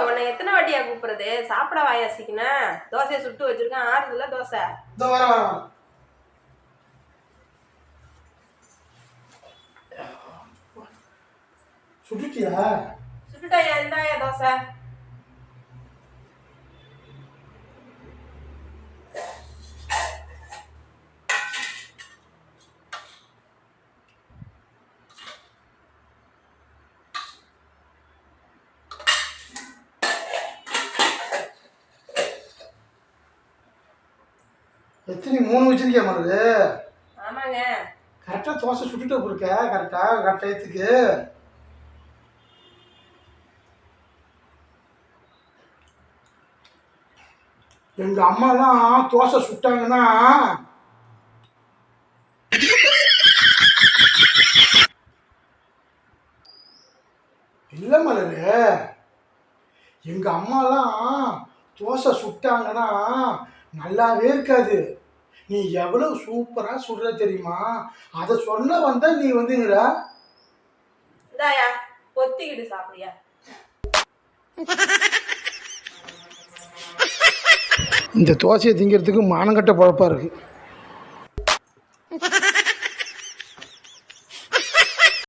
உன்னை எத்தனை வாட்டியா கூப்பிடுறது? சாப்பிட வாயா சீக்கிரம். தோசையை சுட்டு வச்சிருக்கேன், ஆறுதுல தோசை. இதோ வர சுட்டுட்டியா? சுட்டுட்டாயா? இந்தாயா தோசை. எத்தனை 3 வச்சிருக்கியா மருது? ஆமாங்க. கரெக்டாக தோசை சுட்டுட்டு போயிருக்க. கரெக்டாக டயத்துக்கு. எங்கள் அம்மாலாம் தோசை சுட்டாங்கன்னா இல்லை மலரு, எங்கள் அம்மாலாம் தோசை சுட்டாங்கன்னா நல்லாவே இருக்காது. நீ எவ்வளவு சூப்பரா சுடுற தெரியுமா? அதை சொல்ல வந்தா நீ வந்துங்கிற. இந்தாயா பொத்திக்கிட்டு சாப்பிடியா? இந்த தோசையை திங்கிறதுக்கு மானங்கட்ட பொழப்பா இருக்கு.